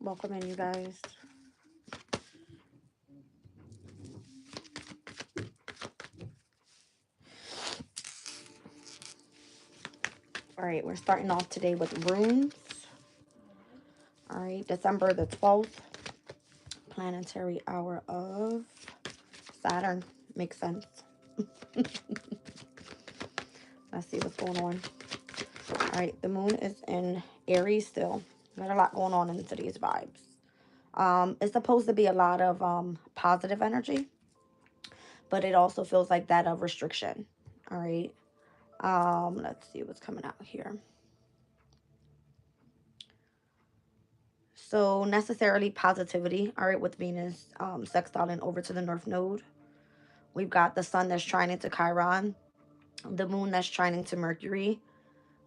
Welcome in, you guys. All right, we're starting off today with runes. All right, December the 12th, planetary hour of Saturn. Makes sense. Let's see what's going on. All right, the moon is in Aries still. Got a lot going on in today's vibes. It's supposed to be a lot of positive energy, but it also feels like that of restriction. All right. Let's see what's coming out here. So necessarily positivity, all right, with Venus sextiling over to the North Node. We've got the sun that's trining to Chiron, the moon that's trining to Mercury.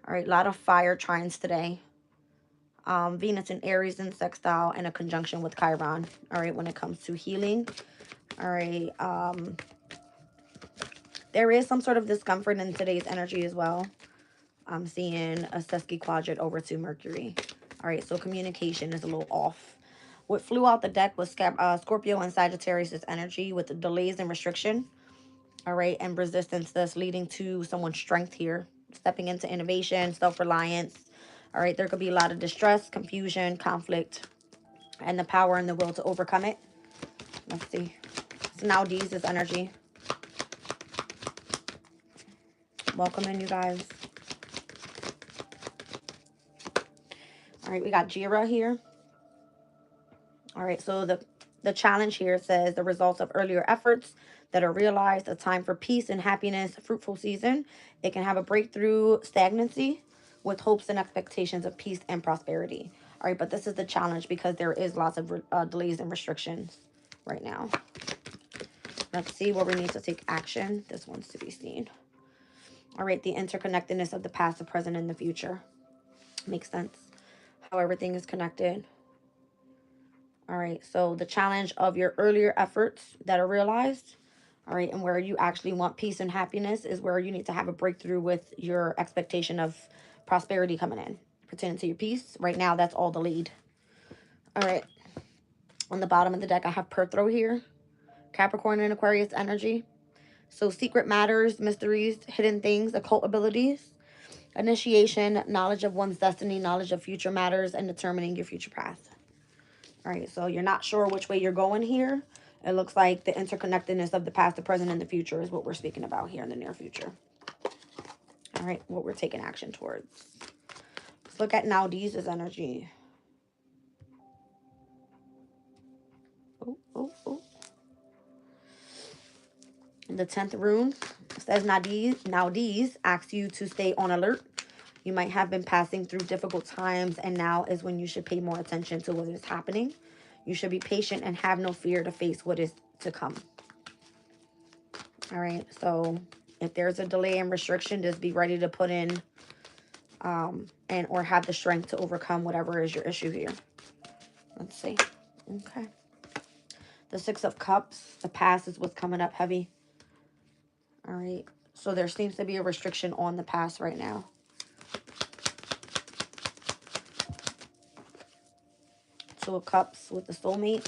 All right, a lot of fire trines today. Venus in Aries in sextile and a conjunction with Chiron, all right, when it comes to healing. All right, there is some sort of discomfort in today's energy as well. I'm seeing a Sesqui quadrant over to Mercury. All right, so communication is a little off. What flew out the deck was Scorpio and Sagittarius' energy with the delays and restriction. All right, and resistance that's leading to someone's strength here. Stepping into innovation, self-reliance. All right, there could be a lot of distress, confusion, conflict, and the power and the will to overcome it. Let's see. So now D's is energy. Welcome in, you guys. All right, we got Jira here. All right, so the challenge here says the results of earlier efforts that are realized, a time for peace and happiness, a fruitful season. It can have a breakthrough stagnancy with hopes and expectations of peace and prosperity. All right, but this is the challenge because there is lots of delays and restrictions right now. Let's see where we need to take action. This one's to be seen. All right, the interconnectedness of the past, the present, and the future. Makes sense. How everything is connected. All right, so the challenge of your earlier efforts that are realized, all right, and where you actually want peace and happiness is where you need to have a breakthrough with your expectation of prosperity coming in. Pertaining to your peace, right now, that's all the lead. All right, on the bottom of the deck, I have Perthro here, Capricorn and Aquarius energy. So secret matters, mysteries, hidden things, occult abilities, initiation, knowledge of one's destiny, knowledge of future matters, and determining your future path. All right, so you're not sure which way you're going here. It looks like the interconnectedness of the past, the present, and the future is what we're speaking about here in the near future. All right, what we're taking action towards. Let's look at Nowdeez's energy. Oh, oh, oh. The 10th rune says Nowdeez asks you to stay on alert. You might have been passing through difficult times, and now is when you should pay more attention to what is happening. You should be patient and have no fear to face what is to come. All right, so if there's a delay and restriction, just be ready to put in and or have the strength to overcome whatever is your issue here. Let's see. Okay. The 6 of Cups, the past is what's coming up heavy. All right, so there seems to be a restriction on the past right now. Two of Cups with the soulmate.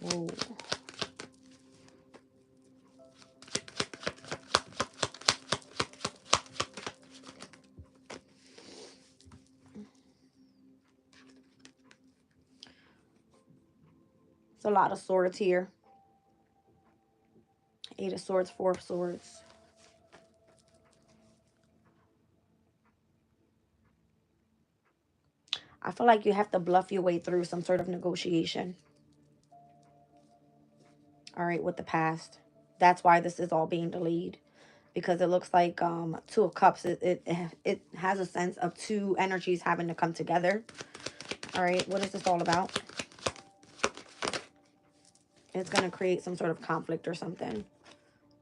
Whoa. It's a lot of swords here. 8 of Swords, 4 of Swords. I feel like you have to bluff your way through some sort of negotiation. All right, with the past. That's why this is all being delayed. Because it looks like 2 of Cups, it has a sense of two energies having to come together. All right, what is this all about? It's going to create some sort of conflict or something.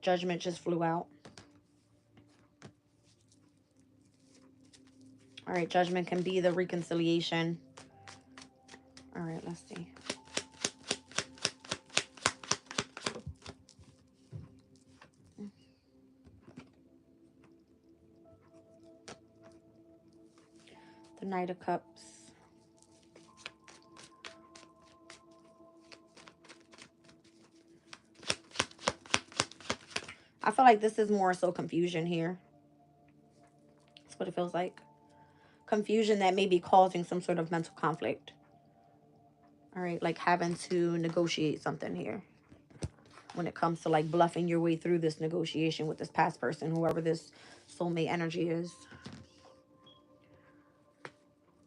Judgment just flew out. All right, Judgment can be the reconciliation. All right, let's see. Knight of Cups. I feel like this is more so confusion here. That's what it feels like. Confusion that may be causing some sort of mental conflict. All right, like having to negotiate something here. When it comes to like bluffing your way through this negotiation with this past person, whoever this soulmate energy is.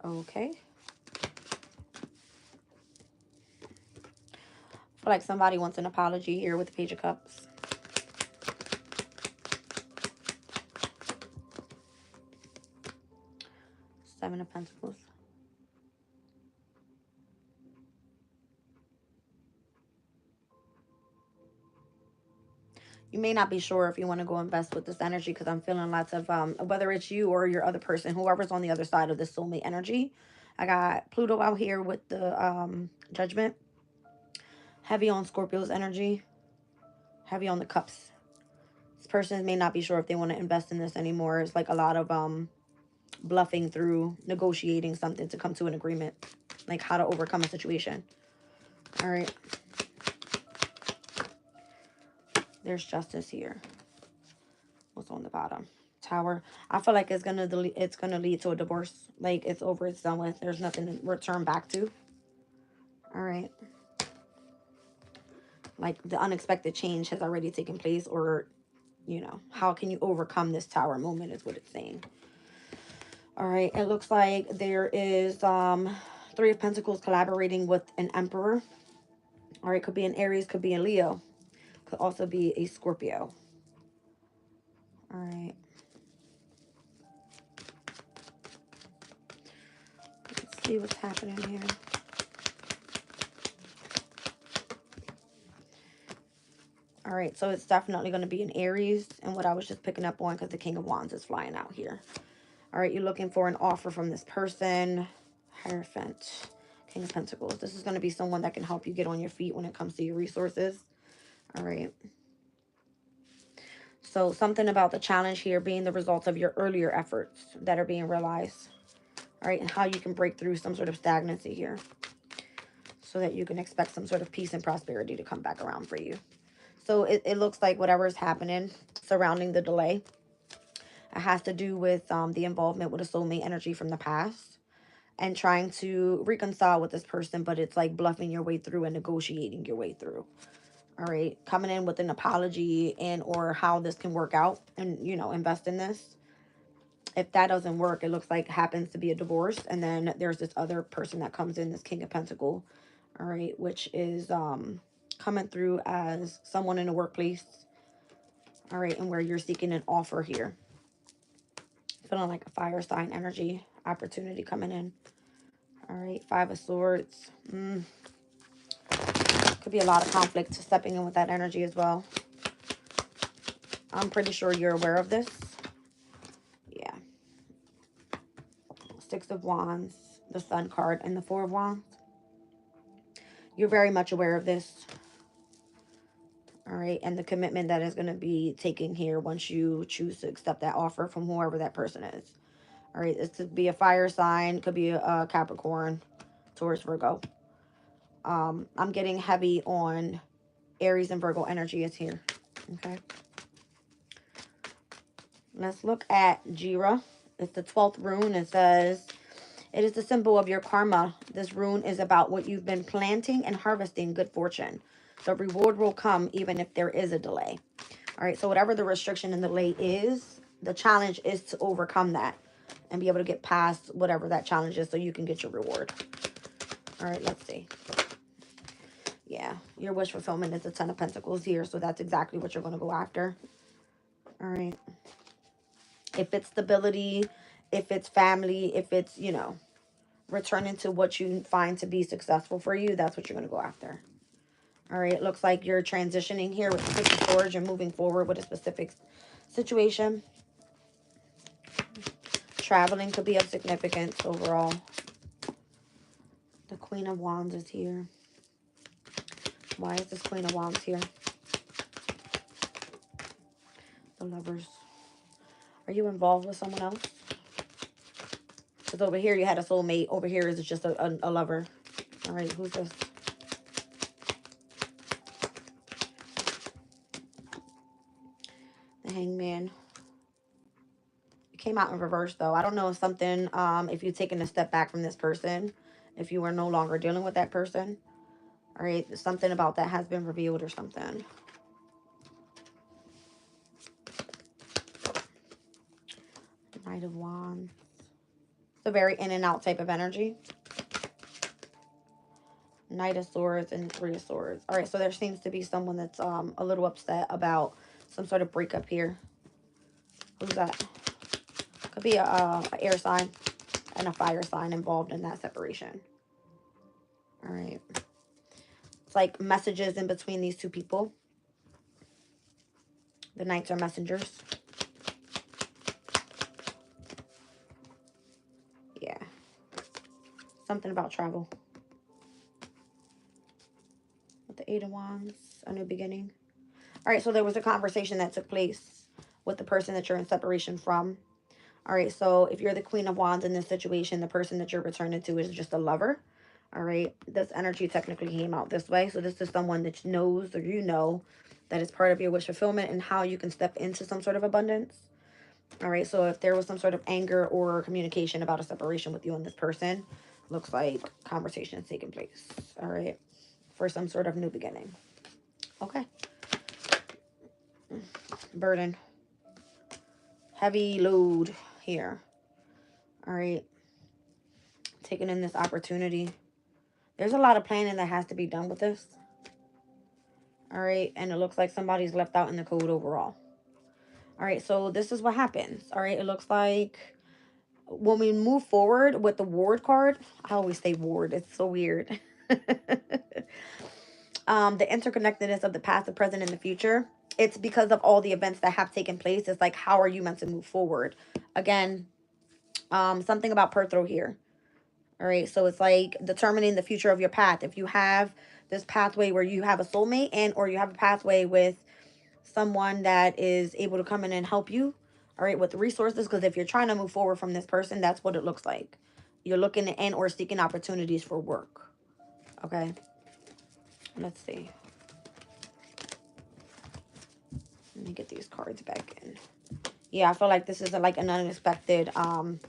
Okay. I feel like somebody wants an apology here with the Page of Cups. Seven of Pentacles. You may not be sure if you want to go invest with this energy because I'm feeling lots of, whether it's you or your other person, whoever's on the other side of this soulmate energy. I got Pluto out here with the Judgment. Heavy on Scorpio's energy. Heavy on the Cups. This person may not be sure if they want to invest in this anymore. It's like a lot of bluffing through negotiating something to come to an agreement. Like how to overcome a situation. All right. There's Justice here. What's on the bottom? Tower. I feel like it's gonna lead to a divorce. Like it's over, it's done with. There's nothing to return back to. All right. Like the unexpected change has already taken place, or you know, how can you overcome this Tower moment is what it's saying. All right. It looks like there is Three of Pentacles collaborating with an Emperor. All right, could be an Aries, could be a Leo, could also be a Scorpio. All right. Let's see what's happening here. All right, so it's definitely going to be an Aries, and what I was just picking up on because the King of Wands is flying out here. All right, you're looking for an offer from this person. Hierophant, King of Pentacles. This is going to be someone that can help you get on your feet when it comes to your resources. All right. So something about the challenge here being the result of your earlier efforts that are being realized. All right, and how you can break through some sort of stagnancy here so that you can expect some sort of peace and prosperity to come back around for you. So it looks like whatever is happening surrounding the delay, it has to do with the involvement with a soulmate energy from the past and trying to reconcile with this person, but it's like bluffing your way through and negotiating your way through. All right, coming in with an apology and or how this can work out and, you know, invest in this. If that doesn't work, it looks like it happens to be a divorce. And then there's this other person that comes in, this King of Pentacles, all right, which is coming through as someone in the workplace, all right, and where you're seeking an offer here. Feeling like a fire sign energy, opportunity coming in. All right, Five of Swords. Could be a lot of conflict stepping in with that energy as well. I'm pretty sure you're aware of this. Yeah. Six of Wands, the Sun card, and the Four of Wands. You're very much aware of this. All right, and the commitment that is going to be taken here once you choose to accept that offer from whoever that person is. All right, this could be a fire sign, could be a Capricorn, Taurus, Virgo. I'm getting heavy on Aries and Virgo energy is here. Okay. Let's look at Jira. It's the 12th rune. It says, it is the symbol of your karma. This rune is about what you've been planting and harvesting good fortune. The reward will come even if there is a delay. All right, so whatever the restriction and delay is, the challenge is to overcome that and be able to get past whatever that challenge is so you can get your reward. All right, let's see. Yeah, your wish fulfillment is the Ten of Pentacles here, so that's exactly what you're going to go after. All right. If it's stability, if it's family, if it's, you know, returning to what you find to be successful for you, that's what you're going to go after. All right, it looks like you're transitioning here with the Six of Swords. You're moving forward with a specific situation. Traveling could be of significance overall. The Queen of Wands is here. Why is this Queen of Wands here? The Lovers. Are you involved with someone else? Because over here you had a soulmate. Over here is just a lover. All right, who's this? The Hangman. It came out in reverse, though. I don't know if something, if you've taken a step back from this person, if you are no longer dealing with that person. All right, something about that has been revealed or something. Knight of Wands. It's a very in and out type of energy. Knight of Swords and Three of Swords. All right, so there seems to be someone that's a little upset about some sort of breakup here. Who's that? Could be a air sign and a fire sign involved in that separation. All right. It's like messages in between these two people. The Knights are messengers. Yeah. Something about travel. With the Eight of Wands, a new beginning. All right, so there was a conversation that took place with the person that you're in separation from. All right, so if you're the Queen of Wands in this situation, the person that you're returning to is just a lover. All right, this energy technically came out this way. So this is someone that knows, or you know, that is part of your wish fulfillment and how you can step into some sort of abundance. All right, so if there was some sort of anger or communication about a separation with you and this person, looks like conversation is taking place. All right, for some sort of new beginning. Okay. Burden. Heavy load here. All right. Taking in this opportunity. There's a lot of planning that has to be done with this. All right. And it looks like somebody's left out in the cold overall. All right. So this is what happens. All right. It looks like when we move forward with the ward card, I always say ward. It's so weird. The interconnectedness of the past, the present, and the future. It's because of all the events that have taken place. It's like, how are you meant to move forward? Again, something about Perthro here. All right, so it's like determining the future of your path. If you have this pathway where you have a soulmate and or you have a pathway with someone that is able to come in and help you, all right, with the resources, because if you're trying to move forward from this person, that's what it looks like. You're looking and or seeking opportunities for work. Okay, let's see. Let me get these cards back in. Yeah, I feel like this is like an unexpected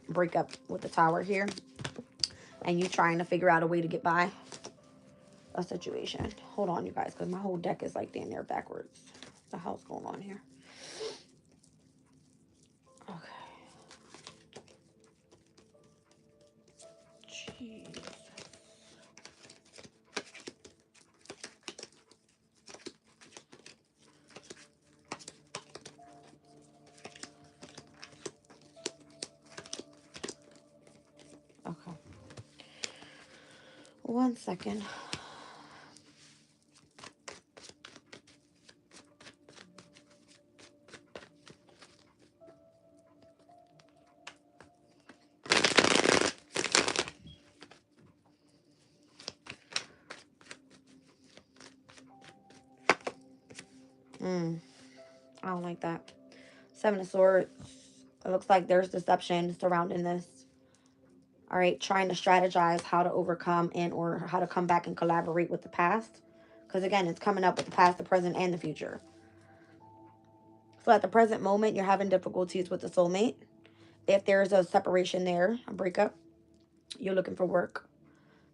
breakup with the Tower here. And you trying to figure out a way to get by a situation. Hold on, you guys, because my whole deck is like damn near backwards. What the hell's going on here? Okay. Jeez. Okay. 1 second. I don't like that. Seven of Swords. It looks like there's deception surrounding this. All right, trying to strategize how to overcome and or how to come back and collaborate with the past. Because again, it's coming up with the past, the present, and the future. So at the present moment, you're having difficulties with the soulmate. If there's a separation there, a breakup, you're looking for work.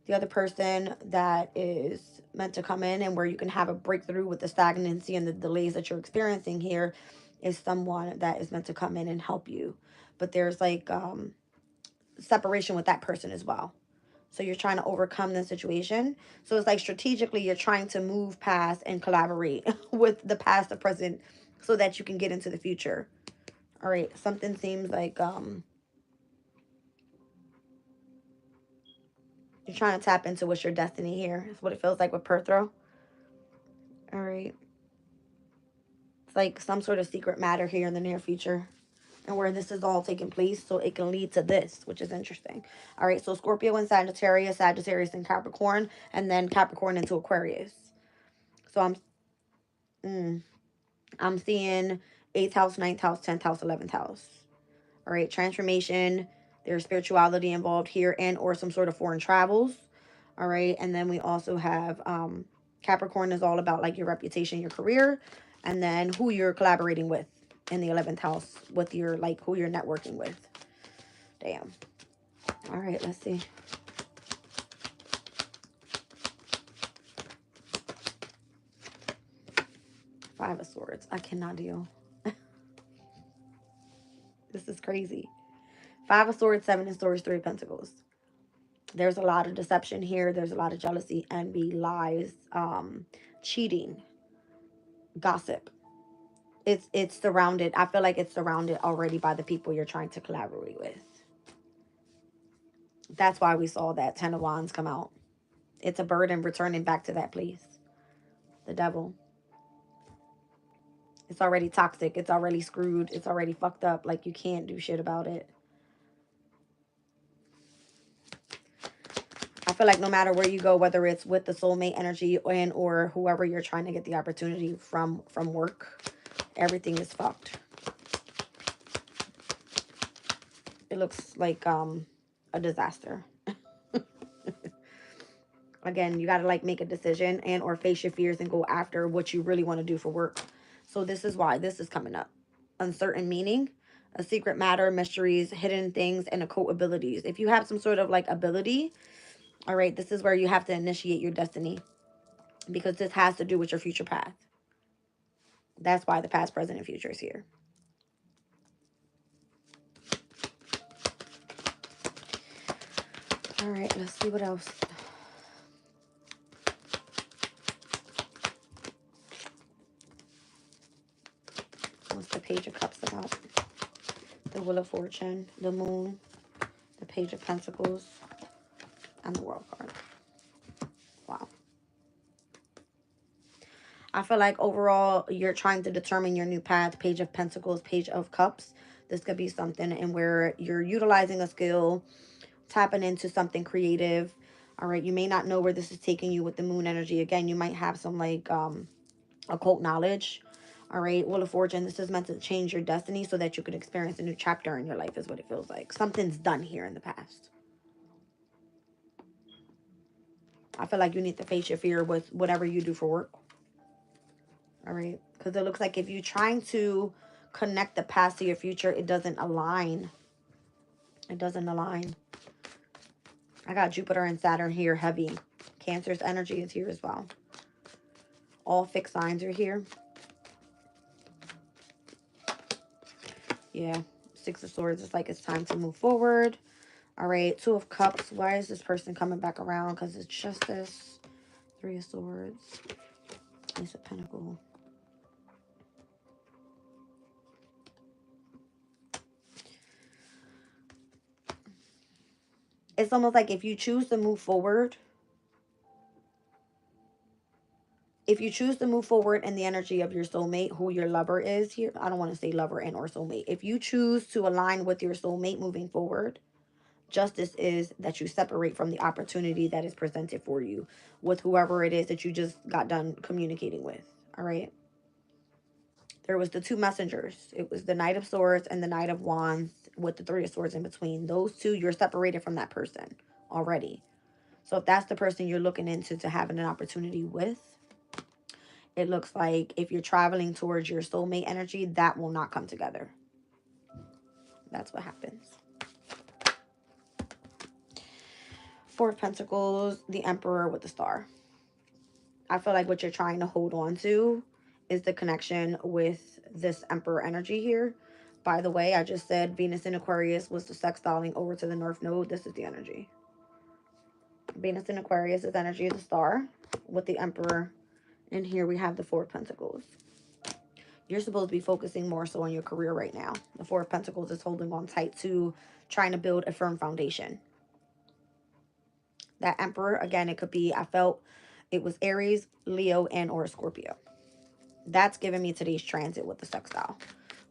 The other person that is meant to come in and where you can have a breakthrough with the stagnancy and the delays that you're experiencing here is someone that is meant to come in and help you. But there's like separation with that person as well. So you're trying to overcome the situation. So it's like strategically you're trying to move past and collaborate with the past, the present, so that you can get into the future. All right, something seems like you're trying to tap into what's your destiny here. Is what it feels like with Perthro. All right. It's like some sort of secret matter here in the near future. And where this is all taking place, so it can lead to this, which is interesting. All right, so Scorpio and Sagittarius, Sagittarius and Capricorn, and then Capricorn into Aquarius. So I'm seeing 8th house, 9th house, 10th house, 11th house. All right, transformation, There's spirituality involved here and or some sort of foreign travels. All right. And then we also have Capricorn is all about like your reputation, your career, and then who you're collaborating with in the 11th house with your like who you're networking with. Damn. All right. Let's see. Five of Swords. I cannot deal. This is crazy. Five of Swords, Seven of Swords, Three of Pentacles. There's a lot of deception here. There's a lot of jealousy, envy, lies, cheating, gossip. It's surrounded. I feel like it's surrounded already by the people you're trying to collaborate with. That's why we saw that Ten of Wands come out. It's a burden returning back to that place. The Devil. It's already toxic. It's already screwed. It's already fucked up. Like, you can't do shit about it. I feel like no matter where you go, whether it's with the soulmate energy and or whoever you're trying to get the opportunity from work, everything is fucked. It looks like a disaster. Again, you got to like make a decision and or face your fears and go after what you really want to do for work. So this is why this is coming up. Uncertain meaning, a secret matter, mysteries, hidden things, and occult abilities. If you have some sort of like ability, all right, this is where you have to initiate your destiny, because this has to do with your future path. That's why the past, present, and future is here. All right, let's see what else. What's the Page of Cups about? The Wheel of Fortune, the Moon, the Page of Pentacles, and the World card. Wow. I feel like overall, you're trying to determine your new path. Page of Pentacles, Page of Cups. This could be something in where you're utilizing a skill, tapping into something creative. All right, you may not know where this is taking you with the Moon energy. Again, you might have some like occult knowledge. All right, Wheel of Fortune, this is meant to change your destiny so that you could experience a new chapter in your life is what it feels like. Something's done here in the past. I feel like you need to face your fear with whatever you do for work. All right, because it looks like if you're trying to connect the past to your future, it doesn't align. It doesn't align. I got Jupiter and Saturn here heavy. Cancer's energy is here as well. All fixed signs are here. Yeah, Six of Swords. It's like it's time to move forward. All right, Two of Cups. Why is this person coming back around? Because it's Justice. Three of Swords. Ace of Pentacles. It's almost like if you choose to move forward, if you choose to move forward in the energy of your soulmate, who your lover is here, I don't want to say lover and or soulmate. If you choose to align with your soulmate moving forward, justice is that you separate from the opportunity that is presented for you with whoever it is that you just got done communicating with. All right. There was the two messengers. It was the Knight of Swords and the Knight of Wands with the Three of Swords in between. Those two, you're separated from that person already. So if that's the person you're looking into to having an opportunity with, it looks like if you're traveling towards your soulmate energy, that will not come together. That's what happens. Four of Pentacles, the Emperor with the Star. I feel like what you're trying to hold on to is the connection with this Emperor energy here. By the way, I just said Venus in Aquarius was the sextiling over to the North Node. This is the energy. Venus in Aquarius is energy of the star with the Emperor. And here we have the Four of Pentacles. You're supposed to be focusing more so on your career right now. The Four of Pentacles is holding on tight to trying to build a firm foundation. That Emperor, again, it could be, I felt it was Aries, Leo, and or Scorpio. That's giving me today's transit with the sextile.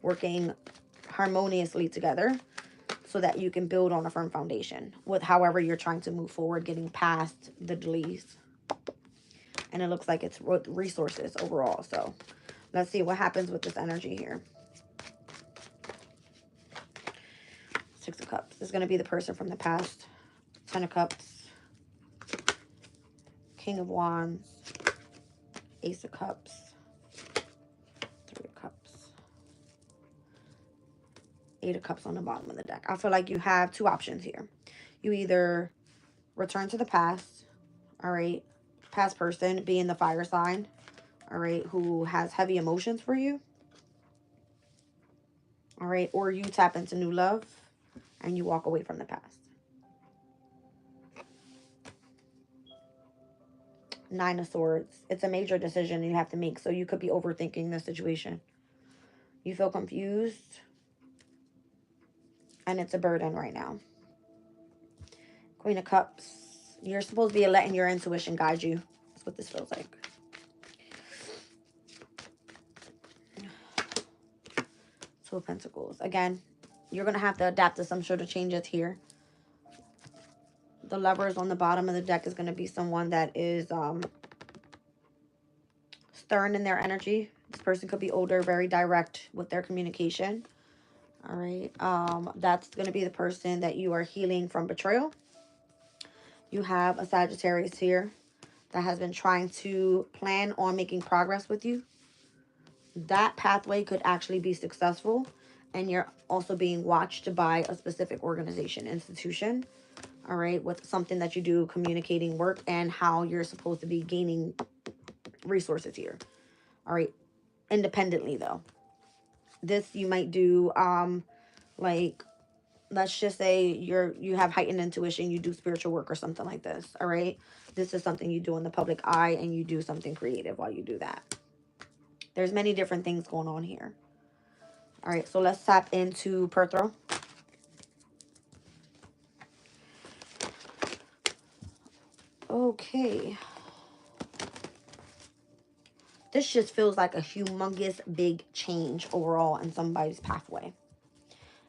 Working harmoniously together so that you can build on a firm foundation with however you're trying to move forward, getting past the delays. And it looks like it's resources overall. So let's see what happens with this energy here. Six of Cups. This is going to be the person from the past. Ten of Cups. King of Wands. Ace of Cups. Three of Cups. Eight of Cups on the bottom of the deck. I feel like you have two options here. You either return to the past, all right, past person being the fire sign, all right, who has heavy emotions for you, all right, or you tap into new love and you walk away from the past. Nine of Swords. It's a major decision you have to make, so you could be overthinking the situation. You feel confused, and it's a burden right now. Queen of Cups. You're supposed to be letting your intuition guide you. That's what this feels like. Two of Pentacles. Again, you're going to have to adapt to some sort of changes here. The Lovers on the bottom of the deck is going to be someone that is stern in their energy. This person could be older, very direct with their communication. All right. That's going to be the person that you are healing from betrayal. You have a Sagittarius here that has been trying to plan on making progress with you. That pathway could actually be successful, and you're also being watched by a specific organization, institution, all right, with something that you do, communicating work, and how you're supposed to be gaining resources here, all right, independently though. This you might do, like, let's just say you have heightened intuition, you do spiritual work or something like this, all right? This is something you do in the public eye, and you do something creative while you do that. There's many different things going on here. All right, so let's tap into Perthro. Okay. This just feels like a humongous big change overall in somebody's pathway.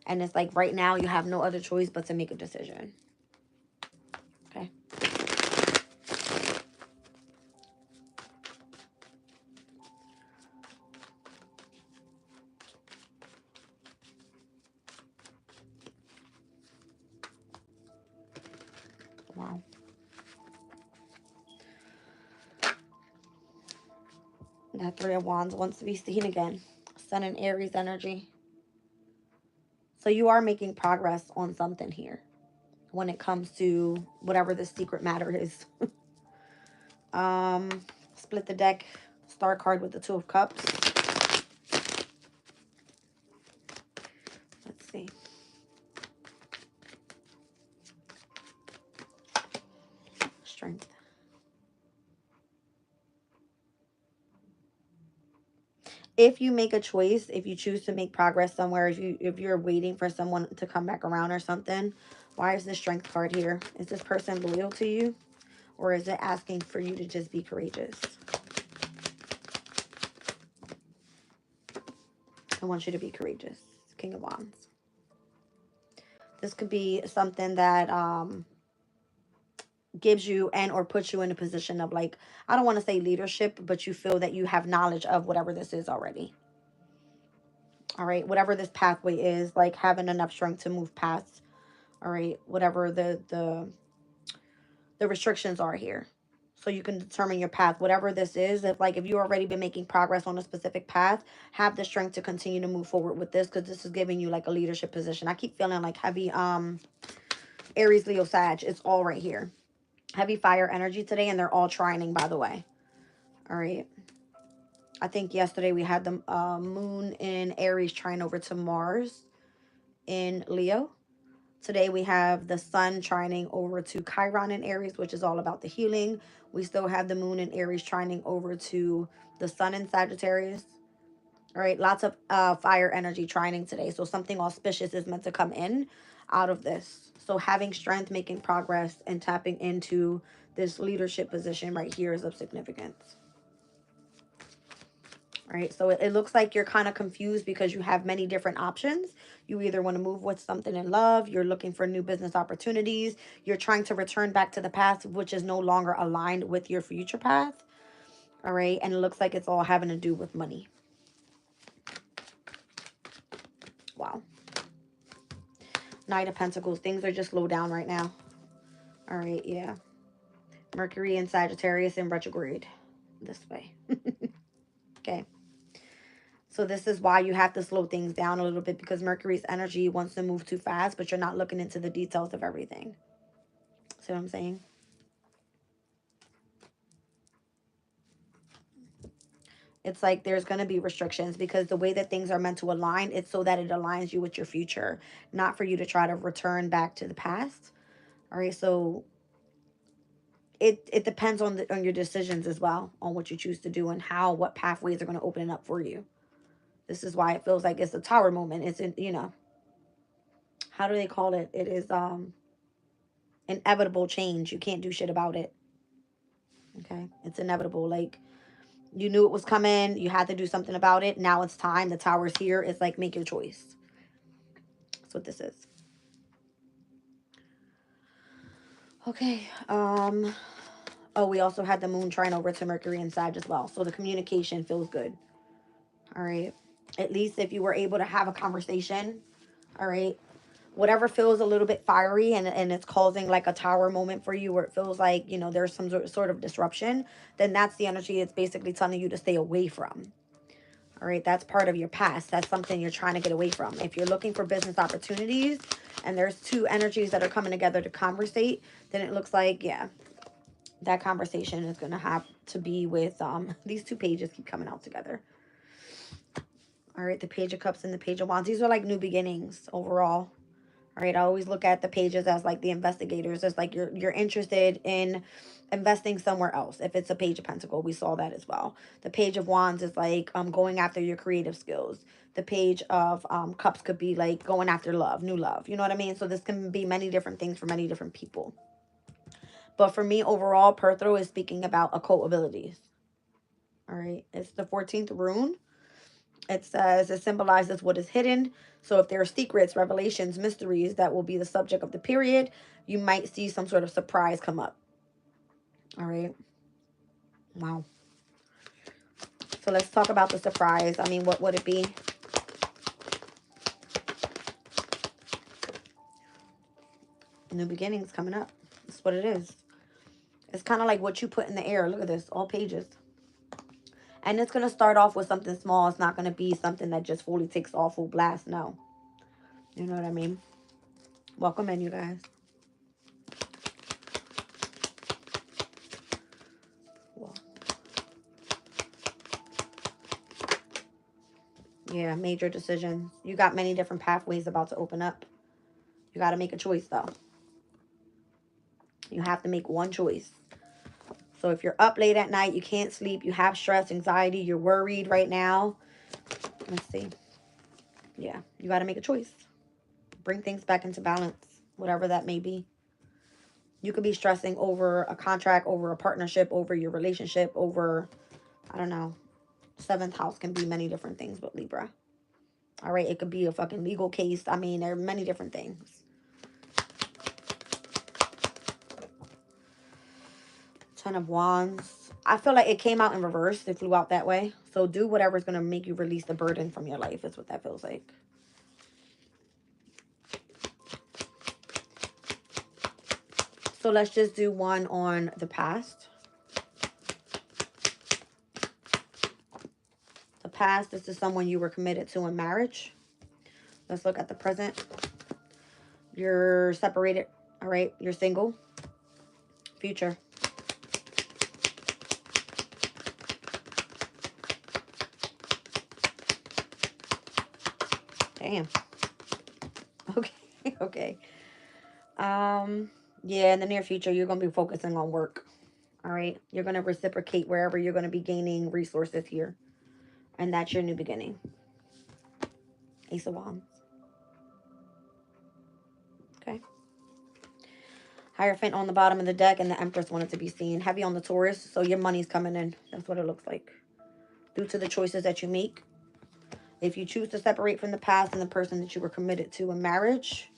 And it's like right now you have no other choice but to make a decision. Okay. Wow. That Three of Wands wants to be seen again. Sun and Aries energy. So you are making progress on something here when it comes to whatever the secret matter is. Split the deck. Star card with the Two of Cups. Let's see. Strength. If you make a choice, if you choose to make progress somewhere, if you're waiting for someone to come back around or something, why is the Strength card here? Is this person loyal to you? Or is it asking for you to just be courageous? I want you to be courageous. King of Wands. This could be something that gives you and or puts you in a position of, like, I don't want to say leadership, but you feel that you have knowledge of whatever this is already. All right, whatever this pathway is, like having enough strength to move past, all right, whatever the restrictions are here. So you can determine your path, whatever this is. If you already been making progress on a specific path, have the strength to continue to move forward with this, because this is giving you like a leadership position. I keep feeling like heavy Aries, Leo, Sag. It's all right here. Heavy fire energy today, and they're all trining, by the way. All right. I think yesterday we had the moon in Aries trine over to Mars in Leo. Today we have the sun trining over to Chiron in Aries, which is all about the healing. We still have the moon in Aries trining over to the sun in Sagittarius. All right, lots of fire energy trining today. So something auspicious is meant to come in out of this. So having strength, making progress, and tapping into this leadership position right here is of significance. All right, so it looks like you're kind of confused because you have many different options. You either want to move with something in love, you're looking for new business opportunities, you're trying to return back to the past, which is no longer aligned with your future path. All right, and it looks like it's all having to do with money. Wow. Knight of Pentacles. Things are just low down right now. All right, yeah. Mercury and Sagittarius in retrograde. This way. Okay. So this is why you have to slow things down a little bit, because Mercury's energy wants to move too fast, but you're not looking into the details of everything. See what I'm saying? It's like there's going to be restrictions, because the way that things are meant to align, it's so that it aligns you with your future, not for you to try to return back to the past. All right, so it depends on your decisions as well, on what you choose to do and what pathways are going to open up for you. This is why it feels like it's a tower moment. It's in, how do they call it? It is inevitable change. You can't do shit about it. Okay, it's inevitable. Like, you knew it was coming. You had to do something about it. Now it's time. The tower's here. It's like, make your choice. That's what this is. Okay. Oh, we also had the moon trine over to Mercury and Sag as well. So the communication feels good. All right. At least if you were able to have a conversation. All right. Whatever feels a little bit fiery and it's causing like a tower moment for you, where it feels like, there's some sort of disruption, then that's the energy it's basically telling you to stay away from. All right, that's part of your past. That's something you're trying to get away from. If you're looking for business opportunities and there's two energies that are coming together to conversate, then it looks like, yeah, that conversation is going to have to be with, these two pages keep coming out together. All right, the Page of Cups and the Page of Wands. These are like new beginnings overall. All right, I always look at the pages as like the investigators. It's like you're interested in investing somewhere else. If it's a Page of Pentacle, we saw that as well. The Page of Wands is like going after your creative skills. The Page of Cups could be like going after love, new love. You know what I mean? So this can be many different things for many different people. But for me, overall, Perthro is speaking about occult abilities. All right, it's the 14th rune. It says it symbolizes what is hidden. So if there are secrets, revelations, mysteries that will be the subject of the period, you might see some sort of surprise come up. All right. Wow. So let's talk about the surprise. I mean, what would it be? New beginnings coming up. That's what it is. It's kind of like what you put in the air. Look at this. All pages. And it's going to start off with something small. It's not going to be something that just fully takes off full blast. No. You know what I mean? Welcome in, you guys. Yeah, major decisions. You got many different pathways about to open up. You got to make a choice, though. You have to make one choice. So if you're up late at night, you can't sleep, you have stress, anxiety, you're worried right now. Let's see. Yeah, you got to make a choice. Bring things back into balance, whatever that may be. You could be stressing over a contract, over a partnership, over your relationship, over, I don't know. 7th house can be many different things with Libra. All right, it could be a fucking legal case. I mean, there are many different things. 10 of Wands. I feel like it came out in reverse. It flew out that way. So do whatever's going to make you release the burden from your life. Is what that feels like. So let's just do one on the past. The past, this is someone you were committed to in marriage. Let's look at the present. You're separated. All right. You're single. Future. Damn. Okay. Okay. Yeah, in the near future, you're going to be focusing on work. All right. You're going to reciprocate wherever you're going to be gaining resources here. And that's your new beginning. Ace of Wands. Okay. Hierophant on the bottom of the deck, and the Empress wanted to be seen. Heavy on the Taurus, so your money's coming in. That's what it looks like. Due to the choices that you make. If you choose to separate from the past and the person that you were committed to in marriage,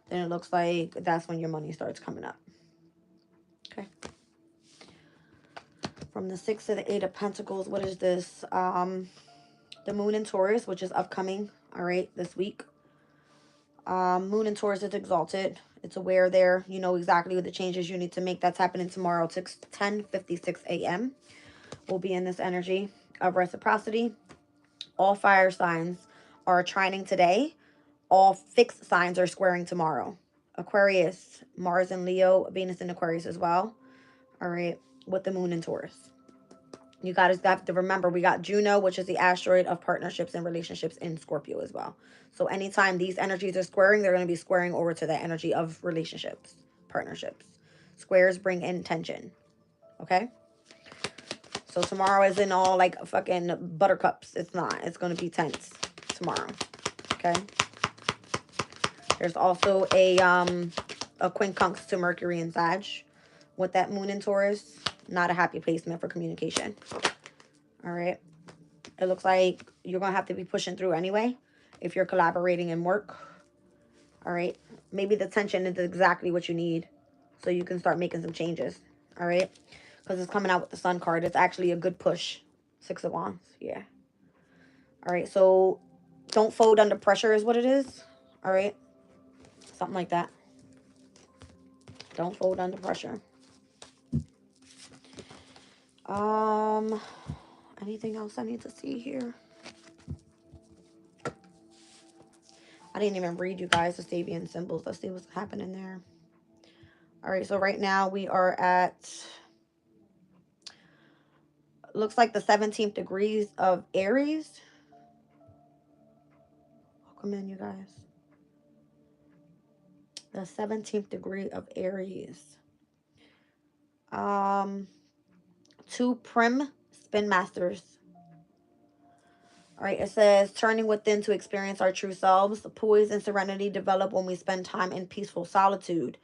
then it looks like that's when your money starts coming up. Okay. From the 6 to the 8 of Pentacles, what is this? The Moon in Taurus, which is upcoming, all right, this week. Moon in Taurus is exalted. It's aware there. You know exactly what the changes you need to make. That's happening tomorrow, 10:56 a.m. We'll be in this energy of reciprocity. All fire signs are trining today. All fixed signs are squaring tomorrow. Aquarius, Mars and Leo, Venus and Aquarius as well. All right, with the moon in Taurus. You guys have to remember we got Juno, which is the asteroid of partnerships and relationships in Scorpio as well. So anytime these energies are squaring, they're going to be squaring over to the energy of relationships, partnerships. Squares bring in tension. Okay? So tomorrow isn't all like fucking buttercups. It's not. It's going to be tense tomorrow. Okay? There's also a quincunx to Mercury and Sag with that moon in Taurus. Not a happy placement for communication. All right. It looks like you're going to have to be pushing through anyway if you're collaborating in work. All right. Maybe the tension is exactly what you need so you can start making some changes. All right. Because it's coming out with the Sun card. It's actually a good push. 6 of Wands. Yeah. All right. So don't fold under pressure is what it is. All right. Something like that. Don't fold under pressure. Anything else I need to see here? I didn't even read you guys the Sabian symbols. Let's see what's happening there. All right, so right now we are at, looks like the 17th degrees of Aries. Welcome in, you guys. The 17th degree of Aries. 2 prim spin masters. All right, it says, turning within to experience our true selves. Poise and serenity develop when we spend time in peaceful solitude.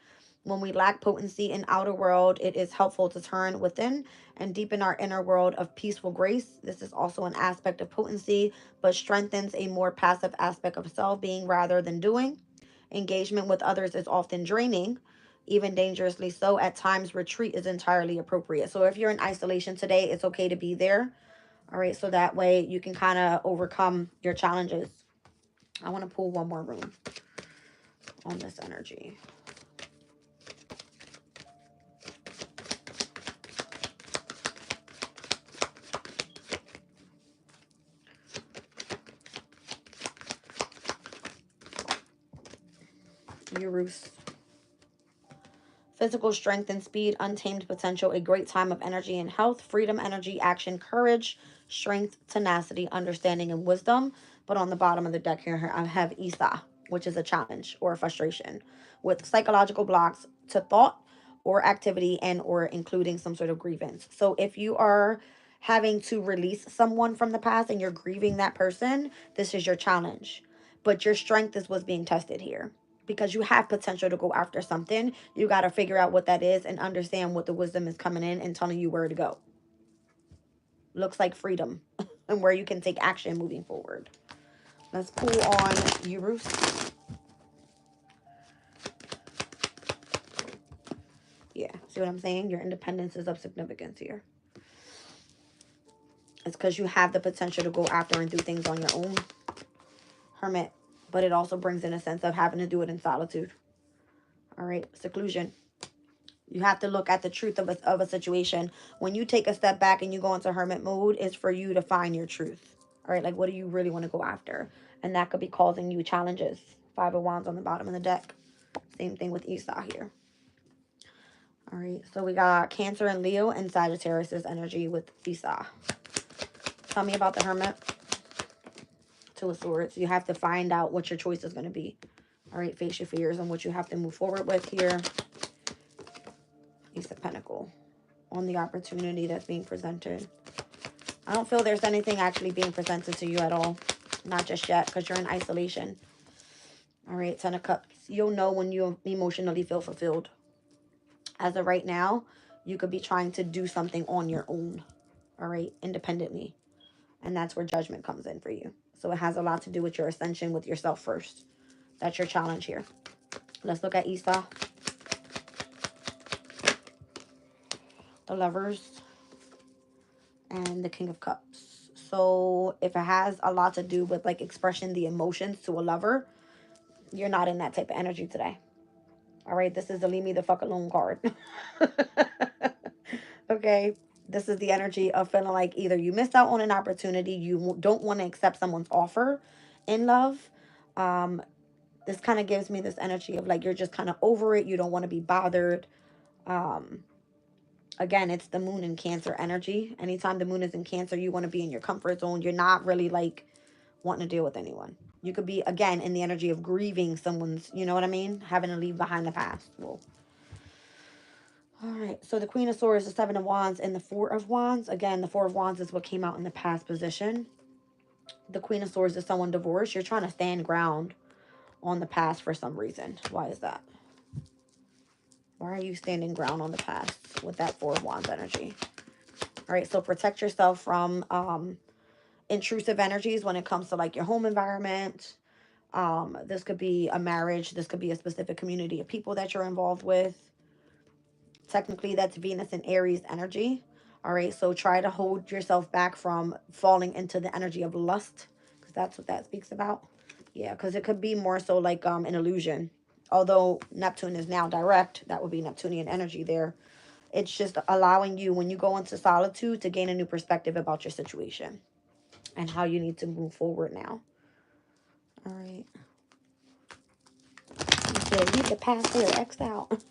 When we lack potency in outer world, it is helpful to turn within and deepen our inner world of peaceful grace. This is also an aspect of potency, but strengthens a more passive aspect of self, being rather than doing. Engagement with others is often draining, even dangerously so. At times, retreat is entirely appropriate. So if you're in isolation today, it's okay to be there. All right, so that way you can kind of overcome your challenges. I want to pull one more room on this energy. Urus. Physical strength and speed, untamed potential, a great time of energy and health, freedom, energy, action, courage, strength, tenacity, understanding, and wisdom. But on the bottom of the deck here, I have Isa, which is a challenge or a frustration with psychological blocks to thought or activity and or including some sort of grievance. So if you are having to release someone from the past and you're grieving that person, this is your challenge. But your strength is what's being tested here because you have potential to go after something. You got to figure out what that is and understand what the wisdom is coming in and telling you where to go. Looks like freedom and where you can take action moving forward. Let's pull on Urus. Yeah, see what I'm saying? Your independence is of significance here. It's because you have the potential to go after and do things on your own. Hermit. But it also brings in a sense of having to do it in solitude. All right, seclusion. You have to look at the truth of a situation. When you take a step back and you go into hermit mode, it's for you to find your truth. All right, like what do you really want to go after? And that could be causing you challenges. 5 of Wands on the bottom of the deck. Same thing with Isa here. All right, so we got Cancer and Leo and Sagittarius' energy with Isa. Tell me about the Hermit. 2 of Swords. You have to find out what your choice is going to be. All right, face your fears and what you have to move forward with here. Ace of Pentacles on the opportunity that's being presented. I don't feel there's anything actually being presented to you at all. Not just yet, because you're in isolation. All right, 10 of Cups. You'll know when you emotionally feel fulfilled. As of right now, you could be trying to do something on your own. All right, independently. And that's where judgment comes in for you. So it has a lot to do with your ascension with yourself first. That's your challenge here. Let's look at Isa. The Lovers. And the King of Cups. So if it has a lot to do with like expressing the emotions to a lover, You're not in that type of energy today. All right, this is the leave me the fuck alone card. Okay, this is the energy of feeling like either you missed out on an opportunity, you don't want to accept someone's offer in love. Um, this kind of gives me this energy of like you're just kind of over it, you don't want to be bothered. Um, Again, it's the moon in Cancer energy. Anytime the moon is in Cancer, you want to be in your comfort zone. You're not really like wanting to deal with anyone. You could be, again, in the energy of grieving someone's, you know what I mean? Having to leave behind the past. Well, all right. So the Queen of Swords, the Seven of Wands, and the Four of Wands. Again, the Four of Wands is what came out in the past position. The Queen of Swords is someone divorced. You're trying to stand ground on the past for some reason. Why is that? Why are you standing ground on the past with that Four of Wands energy? All right. So protect yourself from intrusive energies when it comes to like your home environment. This could be a marriage. This could be a specific community of people that you're involved with. Technically, that's Venus and Aries energy. All right, so try to hold yourself back from falling into the energy of lust, because that's what that speaks about. Yeah, because it could be more so like an illusion. Although Neptune is now direct, that would be Neptunian energy there. It's just allowing you, when you go into solitude, to gain a new perspective about your situation and how you need to move forward now. All right. You said leave the past there, X out.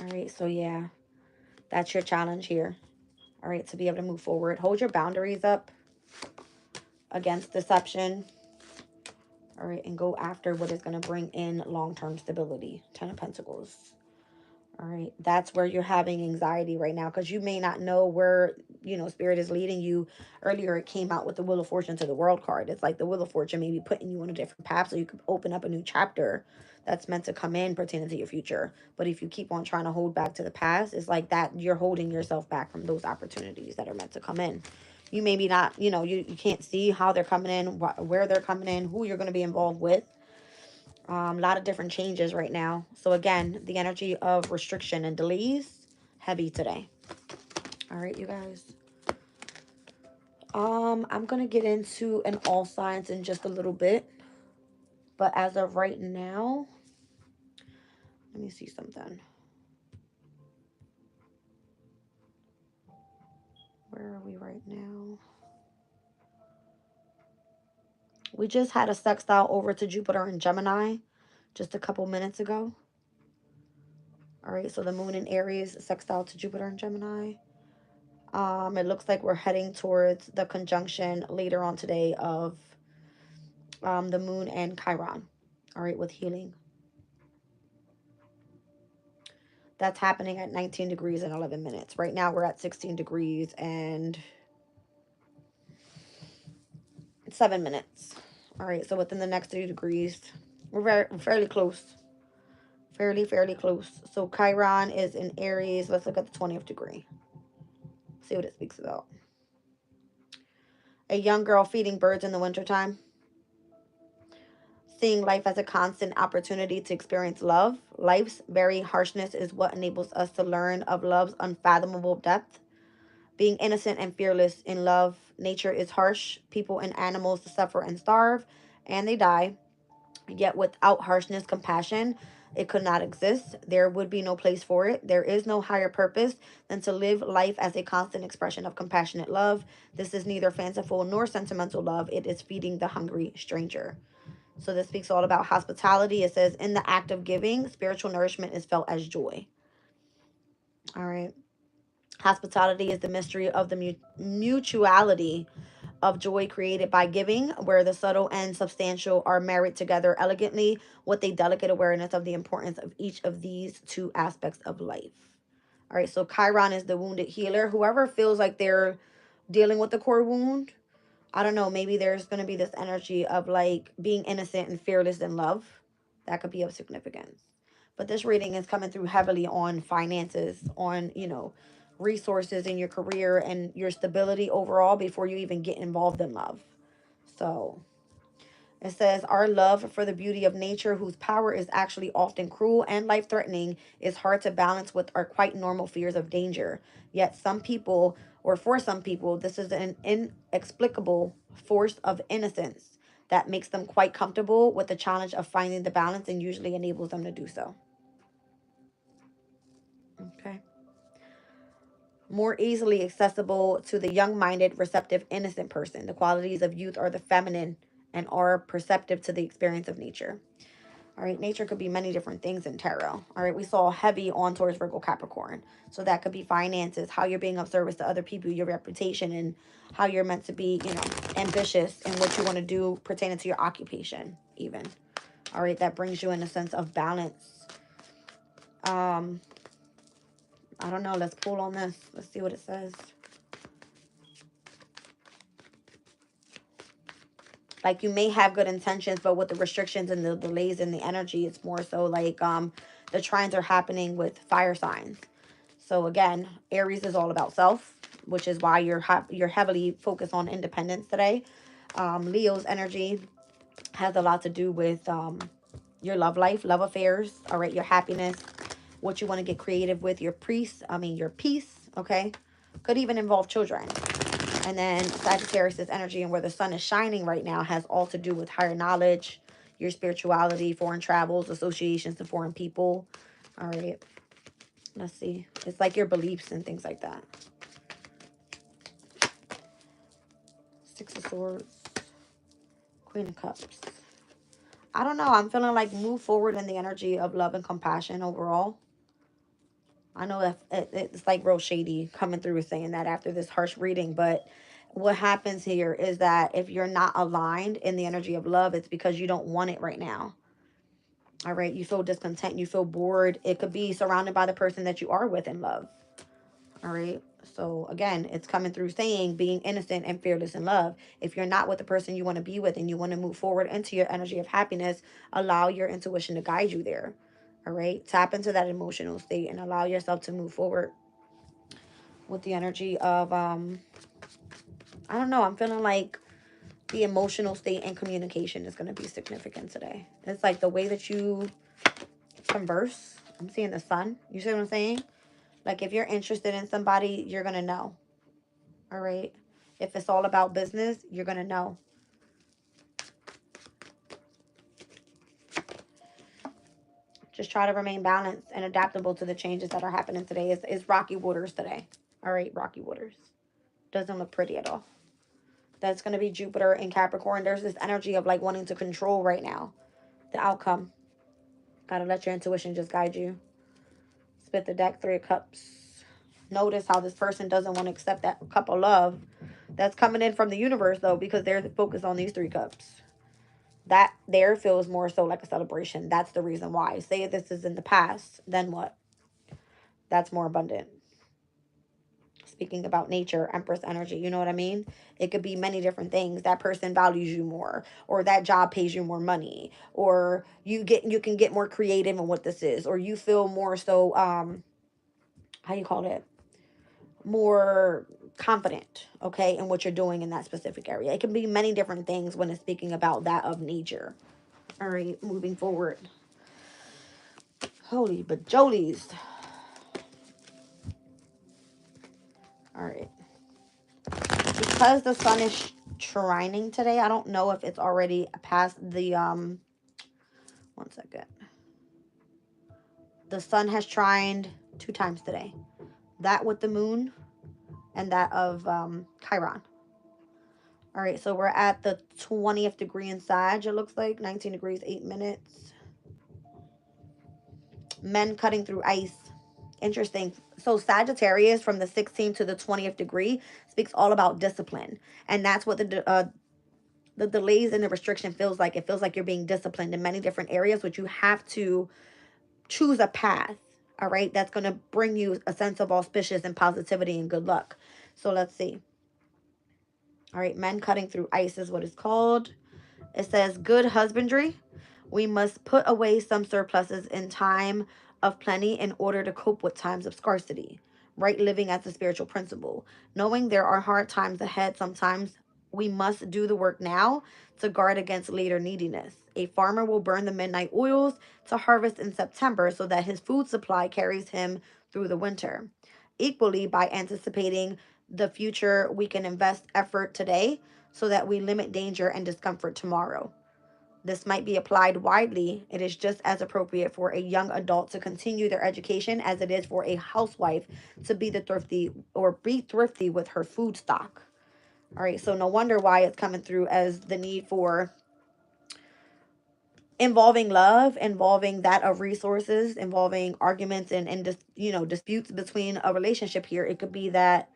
All right, so yeah, that's your challenge here. All right, to be able to move forward. Hold your boundaries up against deception. All right, and go after what is going to bring in long-term stability. Ten of Pentacles. All right, that's where you're having anxiety right now because you may not know where, you know, Spirit is leading you. Earlier, it came out with the Wheel of Fortune to the World card. It's like the Wheel of Fortune may be putting you on a different path so you could open up a new chapter that's meant to come in pertaining to your future. But if you keep on trying to hold back to the past, it's like that you're holding yourself back from those opportunities that are meant to come in. You maybe not, you know, you can't see how they're coming in, where they're coming in, who you're going to be involved with. A lot of different changes right now. So again, the energy of restriction and delays, heavy today. All right, you guys. I'm gonna get into an all signs in just a little bit, but as of right now, let me see something. Where are we right now? We just had a sextile over to Jupiter and Gemini just a couple minutes ago. All right, so the moon in Aries sextile to Jupiter and Gemini. It looks like we're heading towards the conjunction later on today of the moon and Chiron. All right, with healing. That's happening at 19 degrees and 11 minutes. Right now we're at 16 degrees and 7 minutes. All right, so within the next 3 degrees, we're fairly close. Fairly close. So Chiron is in Aries. Let's look at the 20th degree. See what it speaks about. A young girl feeding birds in the wintertime. Seeing life as a constant opportunity to experience love. Life's very harshness is what enables us to learn of love's unfathomable depth. Being innocent and fearless in love. Nature is harsh. People and animals suffer and starve, and they die. Yet without harshness, compassion, it could not exist. There would be no place for it. There is no higher purpose than to live life as a constant expression of compassionate love. This is neither fanciful nor sentimental love. It is feeding the hungry stranger. So this speaks all about hospitality. It says, in the act of giving, spiritual nourishment is felt as joy. All right. Hospitality is the mystery of the mutuality of joy created by giving, where the subtle and substantial are married together elegantly with a delicate awareness of the importance of each of these two aspects of life. All right, so Chiron is the wounded healer. Whoever feels like they're dealing with the core wound, I don't know, maybe there's going to be this energy of like being innocent and fearless in love. That could be of significance. But this reading is coming through heavily on finances, on, you know, resources in your career and your stability overall before you even get involved in love. So it says, our love for the beauty of nature, whose power is actually often cruel and life-threatening, is hard to balance with our quite normal fears of danger. Yet some people, or for some people, this is an inexplicable force of innocence. that makes them quite comfortable with the challenge of finding the balance and usually enables them to do so. Okay. More easily accessible to the young-minded, receptive, innocent person. The qualities of youth are the feminine and are perceptive to the experience of nature. All right, nature could be many different things in tarot. All right, we saw heavy on towards Virgo Capricorn. So that could be finances, how you're being of service to other people, your reputation, and how you're meant to be, ambitious in what you want to do pertaining to your occupation, even. All right, that brings you in a sense of balance. I don't know. Let's pull on this. Let's see what it says. Like, you may have good intentions, but with the restrictions and the delays in the energy, it's more so like the trines are happening with fire signs. So again, Aries is all about self, which is why you're heavily focused on independence today. Leo's energy has a lot to do with your love life, love affairs, all right, your happiness, what you want to get creative with, your your peace, okay? Could even involve children. And then Sagittarius' energy and where the sun is shining right now has all to do with higher knowledge, your spirituality, foreign travels, associations to foreign people. All right. Let's see. It's like your beliefs and things like that. Six of Swords. Queen of Cups. I don't know. I'm feeling like move forward in the energy of love and compassion overall. I know that it's like real shady coming through saying that after this harsh reading, but what happens here is that if you're not aligned in the energy of love, it's because you don't want it right now. All right, you feel discontent, you feel bored. It could be surrounded by the person that you are with in love. All right, so again, it's coming through saying being innocent and fearless in love. If you're not with the person you want to be with and you want to move forward into your energy of happiness, allow your intuition to guide you there. All right, tap into that emotional state and allow yourself to move forward with the energy of I don't know, I'm feeling like the emotional state and communication is going to be significant today. It's like the way that you converse. I'm seeing the sun. You see what I'm saying? Like, if you're interested in somebody, you're going to know. All right? If it's all about business, you're going to know. Just try to remain balanced and adaptable to the changes that are happening today. It's rocky waters today. All right, rocky waters. Doesn't look pretty at all. That's going to be Jupiter in Capricorn. There's this energy of like wanting to control right now the outcome. Gotta let your intuition just guide you. Spit the deck, Three of Cups. Notice how this person doesn't want to accept that cup of love that's coming in from the universe, though, because they're focused on these Three Cups. That there feels more so like a celebration. That's the reason why. Say this is in the past, then what? That's more abundant. Speaking about nature, Empress energy, you know what I mean? It could be many different things. That person values you more, or that job pays you more money, or you can get more creative in what this is, or you feel more so how you call it, more confident, okay, in what you're doing in that specific area. It can be many different things when it's speaking about that of nature. All right, moving forward. Holy bajolies. All right. Because the sun is trining today, I don't know if it's already past the, one second. The sun has trined 2 times today. That with the moon and that of Chiron. All right, so we're at the 20th degree in Sag, it looks like. 19 degrees, 8 minutes. Men cutting through ice. Interesting. So Sagittarius from the 16th to the 20th degree speaks all about discipline. And that's what the delays and the restriction feels like. It feels like you're being disciplined in many different areas, which you have to choose a path. All right, that's going to bring you a sense of auspicious and positivity and good luck. So let's see. All right, men cutting through ice is what it's called. It says good husbandry. We must put away some surpluses in time of plenty in order to cope with times of scarcity. Right living as a spiritual principle. Knowing there are hard times ahead, sometimes we must do the work now to guard against later neediness. A farmer will burn the midnight oils to harvest in September so that his food supply carries him through the winter. Equally, by anticipating the future, we can invest effort today so that we limit danger and discomfort tomorrow. This might be applied widely. It is just as appropriate for a young adult to continue their education as it is for a housewife to be thrifty with her food stock. All right, so no wonder why it's coming through as the need for involving love, involving that of resources, involving arguments and disputes between a relationship here. It could be that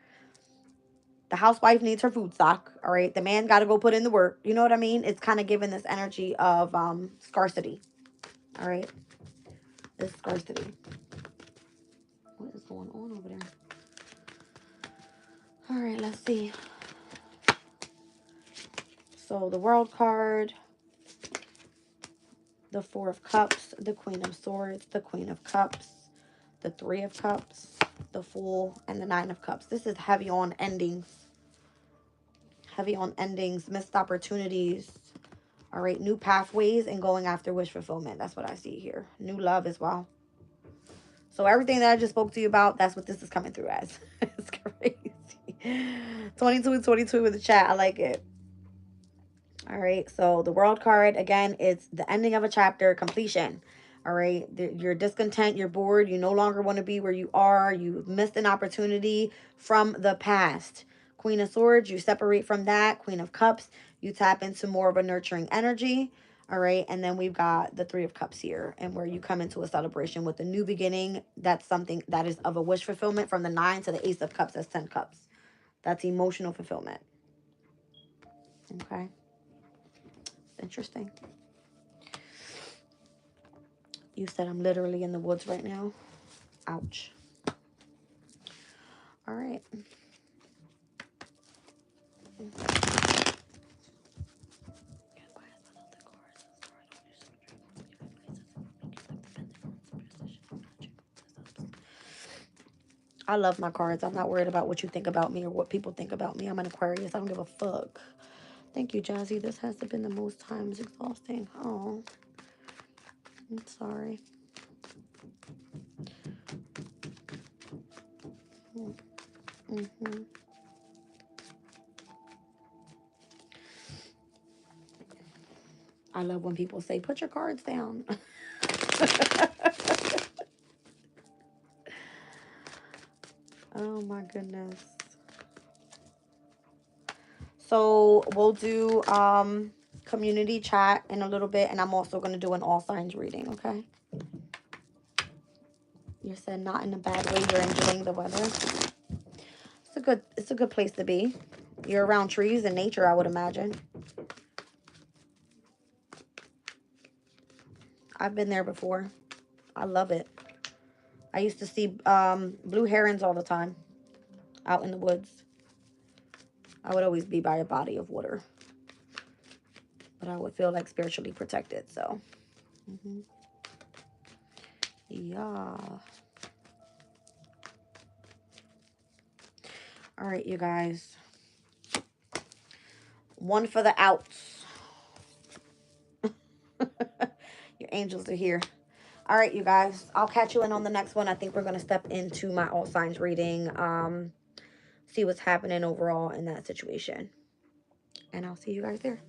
the housewife needs her food stock, all right? The man got to go put in the work. You know what I mean? It's kind of giving this energy of scarcity, all right? This scarcity. What is going on over there? All right, let's see. So the World card, the Four of Cups, the Queen of Swords, the Queen of Cups, the Three of Cups, the Fool, and the Nine of Cups. This is heavy on endings. Heavy on endings, missed opportunities. All right, new pathways and going after wish fulfillment. That's what I see here. New love as well. So everything that I just spoke to you about, that's what this is coming through as. It's crazy. 22 with the chat. I like it. All right, so the World card, again, it's the ending of a chapter, completion. All right, you're discontent, you're bored, you no longer want to be where you are, you missed an opportunity from the past. Queen of Swords, you separate from that. Queen of Cups, you tap into more of a nurturing energy. All right, and then we've got the Three of Cups here, and where you come into a celebration with a new beginning. That's something that is of a wish fulfillment. From the 9 to the Ace of Cups, that's 10 cups. That's emotional fulfillment. Okay. Interesting. You said I'm literally in the woods right now. Ouch. All right. I love my cards. I'm not worried about what you think about me or what people think about me. I'm an Aquarius. I don't give a fuck. Thank you, Jazzy. This has been the most times exhausting. Oh, I'm sorry. Mm-hmm. I love when people say, put your cards down. Oh, my goodness. So we'll do community chat in a little bit, and I'm also going to do an all signs reading, okay? You said not in a bad way. You're enjoying the weather. It's a good place to be. You're around trees and nature, I would imagine. I've been there before. I love it. I used to see blue herons all the time out in the woods. I would always be by a body of water. But I would feel like spiritually protected, so. Yeah. All right, you guys. One for the outs. Your angels are here. All right, you guys. I'll catch you in on the next one. I think we're going to step into my all signs reading. See what's happening overall in that situation. And I'll see you guys there.